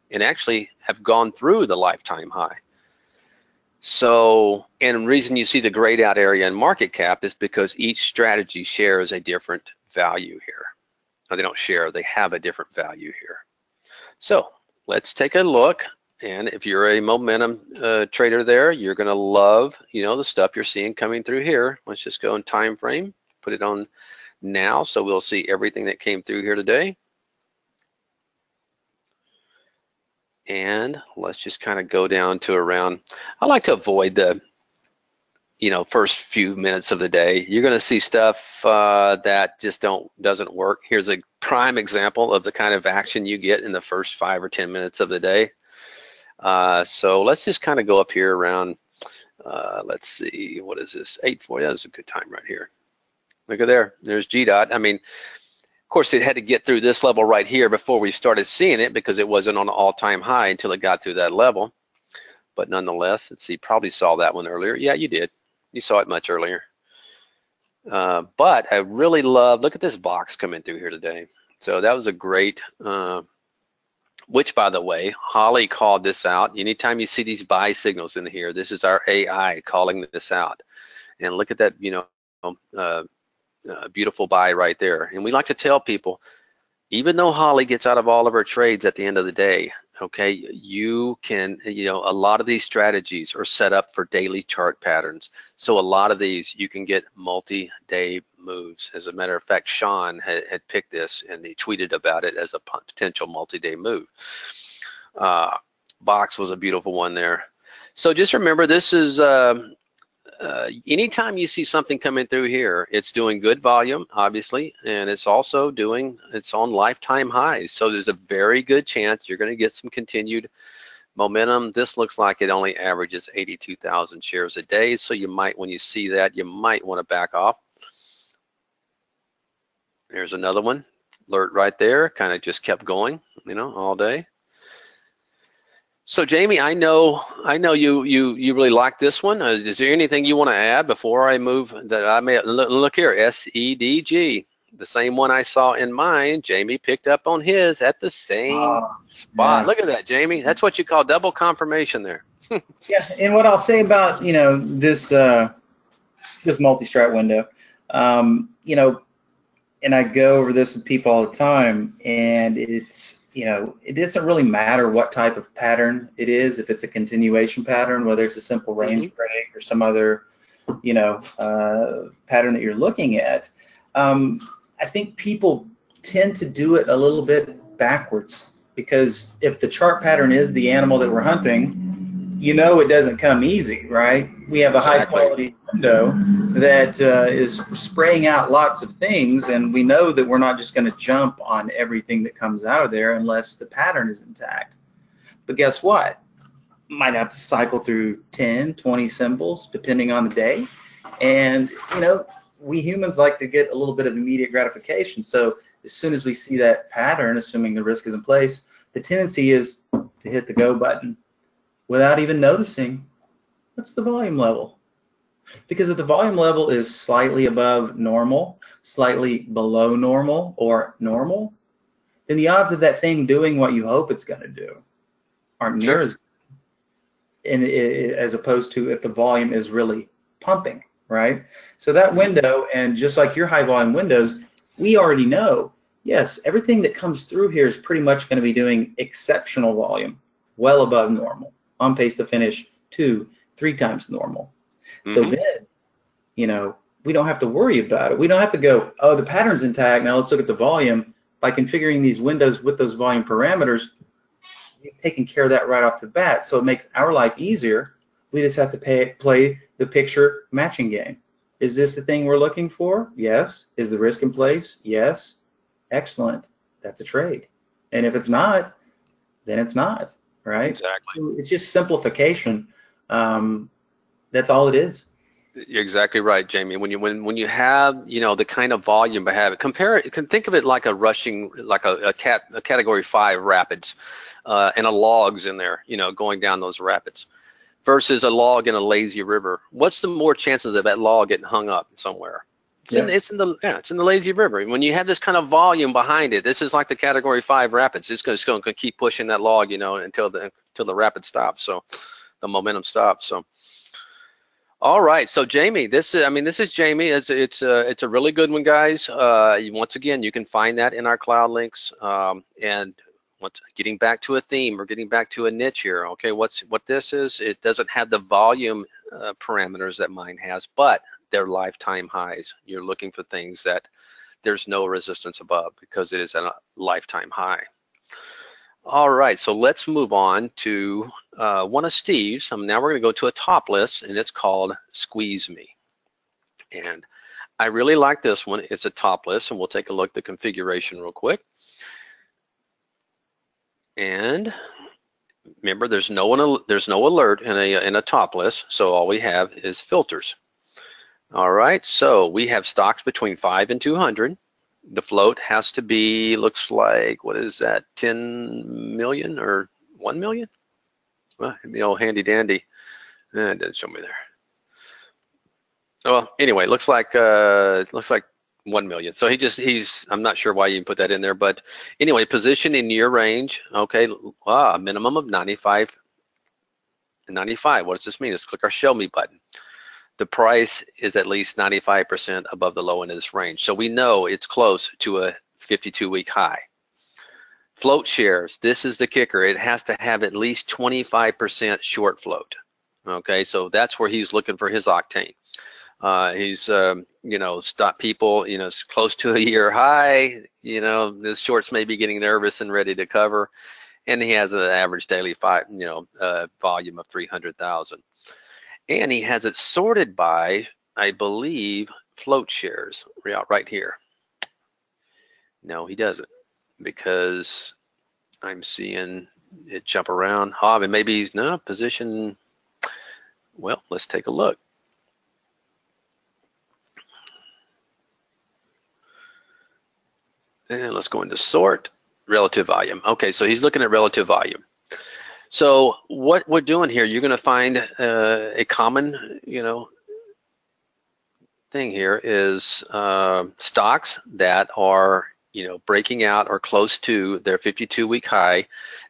A: and actually have gone through the lifetime high. So, and the reason you see the grayed out area in market cap is because each strategy shares a different value here. No, they don't share, they have a different value here. So let's take a look. And if you're a momentum trader there, you're gonna love, the stuff you're seeing coming through here. Let's just go in time frame, put it on now, so we'll see everything that came through here today. And let's just kind of go down to around, I like to avoid the, first few minutes of the day. You're going to see stuff that just doesn't work. Here's a prime example of the kind of action you get in the first 5 or 10 minutes of the day. So let's just kind of go up here around, let's see, what is this, 8:40, that's a good time right here. Look at there, there's GDOT. I mean, of course, it had to get through this level right here before we started seeing it because it wasn't on an all-time high until it got through that level. But nonetheless, let's see, probably saw that one earlier. Yeah, you did. You saw it much earlier. But I really love, look at this box coming through here today. So that was a great, which by the way, Holly called this out. Anytime you see these buy signals in here, this is our AI calling this out. And look at that, beautiful buy right there. And we like to tell people, even though Holly gets out of all of her trades at the end of the day, okay, you can, a lot of these strategies are set up for daily chart patterns. So a lot of these you can get multi-day moves. As a matter of fact, Sean had picked this and he tweeted about it as a potential multi-day move. Box was a beautiful one there. So just remember, this is anytime you see something coming through here, it's doing good volume, obviously, and it's also it's on lifetime highs. So there's a very good chance you're going to get some continued momentum. This looks like it only averages 82,000 shares a day. So you might, when you see that, you might want to back off. There's another one, alert right there, kind of just kept going, all day. So Jamie, I know you really like this one. Is there anything you want to add before I move? That I may look here, SEDG. The same one I saw in mine, Jamie picked up on his at the same spot.
B: Yeah.
A: Look at that, Jamie. That's what you call double confirmation there.
B: Yeah, and what I'll say about, this this multi-strat window, and I go over this with people all the time, and it's, it doesn't really matter what type of pattern it is, if it's a continuation pattern, whether it's a simple range break or some other, pattern that you're looking at. I think people tend to do it a little bit backwards, because if the chart pattern is the animal that we're hunting, it doesn't come easy, right? We have a high quality window that is spraying out lots of things, and we know that we're not just going to jump on everything that comes out of there unless the pattern is intact. But guess what? Might have to cycle through 10, 20 symbols depending on the day. And, we humans like to get a little bit of immediate gratification. So as soon as we see that pattern, assuming the risk is in place, the tendency is to hit the go button without even noticing what's the volume level. Because if the volume level is slightly above normal, slightly below normal, or normal, then the odds of that thing doing what you hope it's going to do aren't near as good, and as opposed to if the volume is really pumping, right? So that window, and just like your high volume windows, we already know, yes, everything that comes through here is pretty much going to be doing exceptional volume, well above normal, on pace to finish 2-3 times normal. So then, we don't have to worry about it. We don't have to go, oh, the pattern's intact, now let's look at the volume. By configuring these windows with those volume parameters, we've taken care of that right off the bat, so it makes our life easier. We just have to play the picture matching game. Is this the thing we're looking for? Yes. Is the risk in place? Yes. Excellent. That's a trade. And if it's not, then it's not, right?
A: Exactly.
B: So it's just simplification. That's all it is.
A: You're exactly right, Jamie. When you have the kind of volume you have, think of it like a rushing, like a category 5 rapids, and a log's in there, going down those rapids, versus a log in a lazy river. What's the more chances of that log getting hung up somewhere? It's in the lazy river. When you have this kind of volume behind it, this is like the category 5 rapids. It's going to keep pushing that log, until the rapid stops. So the momentum stops. So. All right, so Jamie, this is Jamie. It's a really good one, guys. Once again, you can find that in our cloud links. And getting back to a theme, we're getting back to a niche here. Okay, what this is, it doesn't have the volume parameters that mine has, but they're lifetime highs. You're looking for things that there's no resistance above because it is at a lifetime high. All right, so let's move on to one of Steve's. Now we're going to go to a top list, and it's called Squeeze Me. And I really like this one. It's a top list, and we'll take a look at the configuration real quick. And remember, there's no alert in a top list, so all we have is filters. All right, so we have stocks between 5 and 200. The float has to be, looks like, what is that, 10 million or 1 million? Well, the old handy dandy. It didn't show me there. Well, anyway, looks like 1 million. So I'm not sure why you put that in there, but anyway, position in your range. Okay, a minimum of 95. What does this mean? Let's click our show me button. The price is at least 95% above the low end of this range. So we know it's close to a 52-week high. Float shares, this is the kicker. It has to have at least 25% short float. Okay, so that's where he's looking for his octane. He's, stop people, it's close to a year high. The shorts may be getting nervous and ready to cover. And he has an average daily volume of 300,000. And he has it sorted by, I believe, float shares right here. No, he doesn't, because I'm seeing it jump around. And maybe he's no position. Well, let's take a look. And let's go into sort, relative volume. Okay, so he's looking at relative volume. So what we're doing here, you're going to find a common, thing here is stocks that are, you know, breaking out or close to their 52-week high,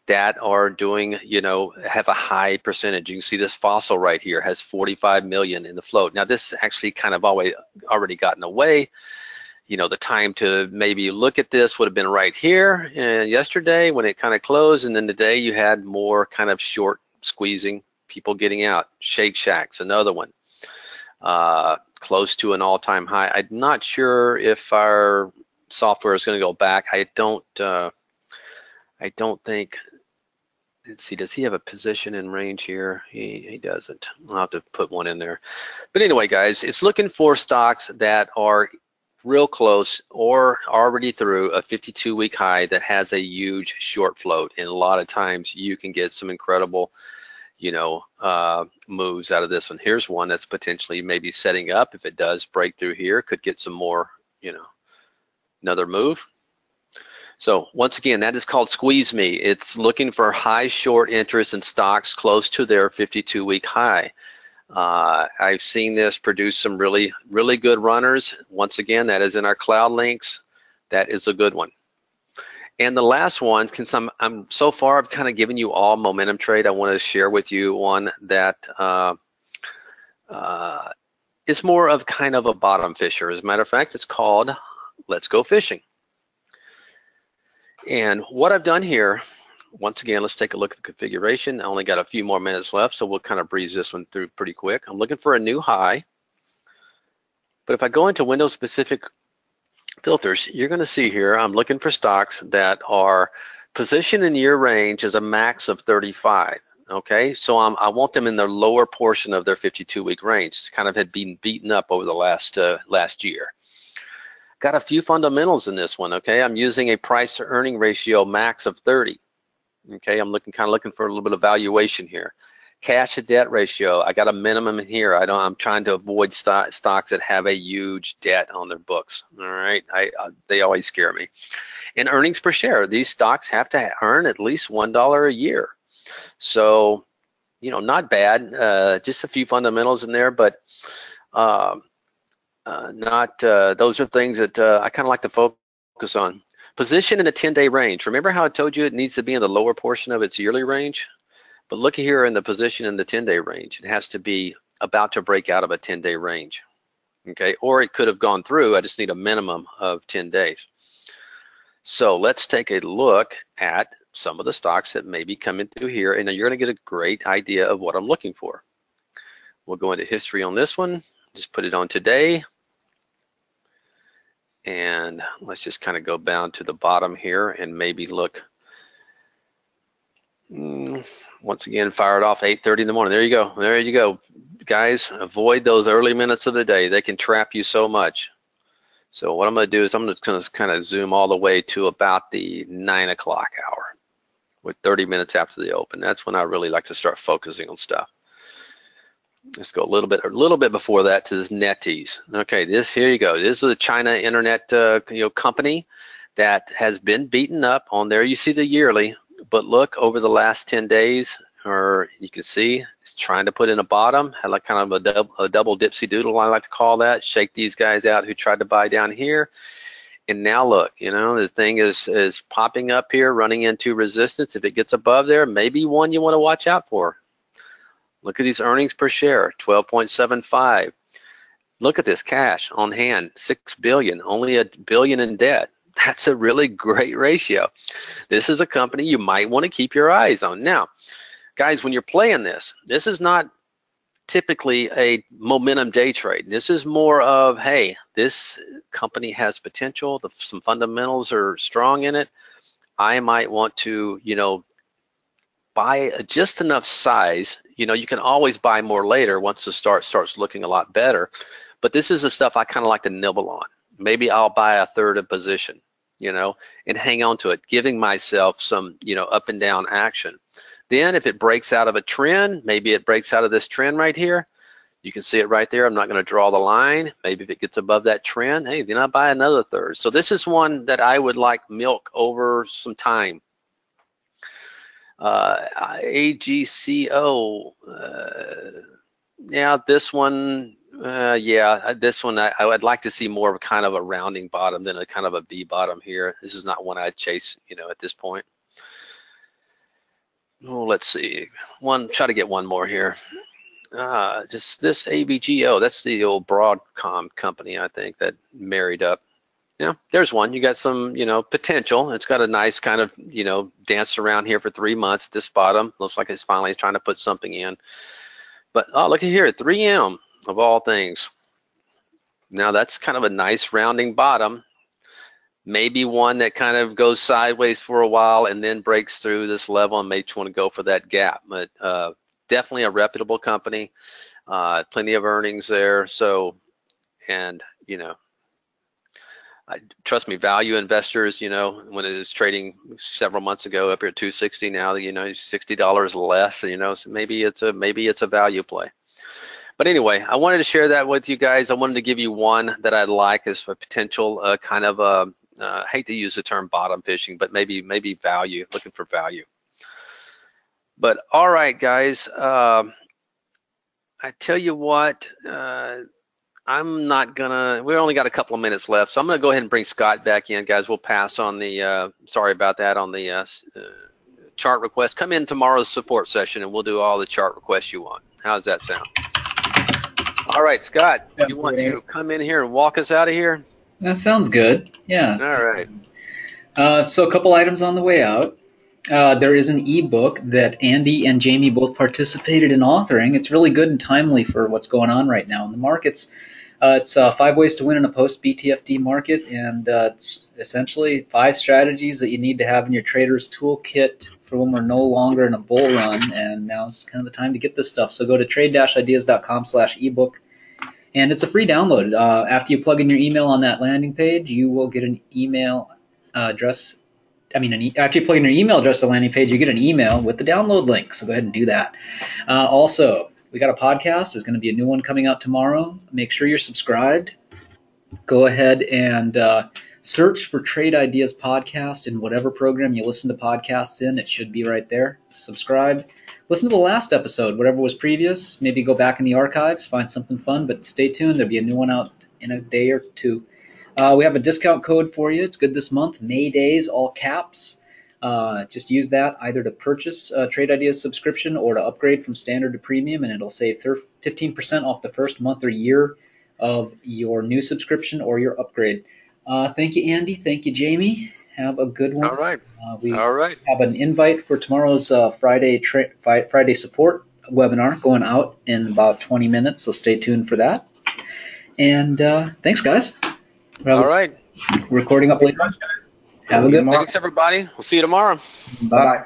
A: that are doing, you know, have a high percentage. You can see this fossil right here has 45 million in the float. Now this actually kind of already gotten away. You know, the time to maybe look at this would have been right here and yesterday when it kind of closed, and then today you had more kind of short squeezing, people getting out. Shake Shack's another one, close to an all-time high. I'm not sure if our software is going to go back. I don't think. Let's see, does he have a position in range here? He doesn't. I'll have to put one in there. But anyway, guys, it's looking for stocks that are real close or already through a 52-week high that has a huge short float. And a lot of times you can get some incredible, you know, moves out of this one. Here's one that's potentially maybe setting up. If it does break through here, could get some more, you know, another move. So once again, that is called Squeeze Me. It's looking for high short interest in stocks close to their 52-week high. I've seen this produce some really good runners. Once again, that is in our cloud links. That is a good one. And the last one, since so far I've kind of given you all momentum trade, I want to share with you one that is more of kind of a bottom fisher. As a matter of fact, it's called Let's Go Fishing. And what I've done here, once again, let's take a look at the configuration. I only got a few more minutes left, so we'll kind of breeze this one through pretty quick. I'm looking for a new high. But if I go into window specific filters, you're going to see here, I'm looking for stocks that are positioned in year range as a max of 35. Okay, so I want them in the lower portion of their 52-week range. It's kind of had been beaten up over the last year. Got a few fundamentals in this one. Okay, I'm using a price to earning ratio max of 30. Okay, I'm kind of looking for a little bit of valuation here. Cash to debt ratio, I got a minimum in here. I'm trying to avoid stocks that have a huge debt on their books. All right, they always scare me. And earnings per share, these stocks have to earn at least $1 a year. So, you know, not bad. Just a few fundamentals in there, but those are things that I kind of like to focus on. Position in a 10-day range. Remember how I told you it needs to be in the lower portion of its yearly range? But look here in the position in the 10-day range. It has to be about to break out of a 10-day range. Okay, or it could have gone through. I just need a minimum of 10 days. So let's take a look at some of the stocks that may be coming through here, and you're going to get a great idea of what I'm looking for. We'll go into history on this one. Just put it on today. And let's just kind of go down to the bottom here and maybe look. Once again, fire it off 8:30 in the morning. There you go. There you go. Guys, avoid those early minutes of the day. They can trap you so much. So what I'm going to do is I'm just going to kind of zoom all the way to about the 9 o'clock hour with 30 minutes after the open. That's when I really like to start focusing on stuff. Let's go a little bit before that to this NetEase. Okay, here you go. This is a China internet company that has been beaten up on there. You see the yearly, but look over the last 10 days, or you can see it's trying to put in a bottom. Had like kind of a double dipsy doodle, I like to call that. Shake these guys out who tried to buy down here. And now look, you know, the thing is popping up here, running into resistance. If it gets above there, maybe one you want to watch out for. Look at these earnings per share, 12.75. Look at this cash on hand, $6 billion, only $1 billion in debt. That's a really great ratio. This is a company you might want to keep your eyes on. Now, guys, when you're playing this is not typically a momentum day trade. This is more of, hey, this company has potential. Some fundamentals are strong in it. I might want to, you know, buy just enough size. You know, you can always buy more later once the starts looking a lot better. But this is the stuff I kind of like to nibble on. Maybe I'll buy a third of position, you know, and hang on to it, giving myself some, you know, up and down action. Then if it breaks out of a trend, maybe it breaks out of this trend right here. You can see it right there. I'm not going to draw the line. Maybe if it gets above that trend, hey, then I buy another third. So this is one that I would like milk over some time. AGCO, yeah, this one Yeah, this one I would like to see more of kind of a rounding bottom than a kind of a V bottom here. This is not one I'd chase, at this point. Oh, let's see. Try to get one more here. Just this ABGO. That's the old Broadcom company, I think, that married up. Yeah, there's one. You got some, potential. It's got a nice kind of, dance around here for 3 months at this bottom. Looks like it's finally trying to put something in. But look at here, 3M of all things. Now that's kind of a nice rounding bottom. Maybe one that kind of goes sideways for a while and then breaks through this level and makes you want to go for that gap. But definitely a reputable company, plenty of earnings there. So, and trust me, value investors, when it is trading several months ago up here at 260, now $60 less, so maybe it's a value play. But anyway, I wanted to share that with you guys. I wanted to give you one that I like as a potential kind of I hate to use the term bottom fishing, but maybe value, looking for value. But all right, guys, I tell you what, I'm not gonna, we only got a couple of minutes left, so I'm gonna go ahead and bring Scott back in, guys. We'll pass on the, sorry about that, on the chart request. Come in tomorrow's support session and we'll do all the chart requests you want. How's that sound? All right, Scott, you want to come in here and walk us out of here?
C: That sounds good, yeah.
A: All right.
C: So a couple items on the way out. There is an ebook that Andy and Jamie both participated in authoring. It's really good and timely for what's going on right now in the markets. It's 5 ways to win in a post-BTFD market, and it's essentially 5 strategies that you need to have in your trader's toolkit for when we're no longer in a bull run, and now's kind of the time to get this stuff. So go to trade-ideas.com/ebook, and it's a free download. After you plug in your email on that landing page, you will get an email address. After you plug in your email address to the landing page, you get an email with the download link, so go ahead and do that. Also, we got a podcast. There's going to be a new one coming out tomorrow. Make sure you're subscribed. Go ahead and search for Trade Ideas Podcast in whatever program you listen to podcasts in. It should be right there. Subscribe. Listen to the last episode, whatever was previous. Maybe go back in the archives, find something fun, but stay tuned. There'll be a new one out in a day or two. We have a discount code for you. It's good this month. May Days, all caps. Just use that either to purchase a Trade Ideas subscription or to upgrade from standard to premium, and it'll save 15% off the first month or year of your new subscription or your upgrade. Thank you, Andy. Thank you, Jamie. Have a good one.
A: All right.
C: We
A: All right.
C: have an invite for tomorrow's Friday support webinar going out in about 20 minutes, so stay tuned for that. And thanks, guys.
A: All right.
C: Recording up later. Have a good one.
A: Thanks, everybody. We'll see you tomorrow.
C: Bye.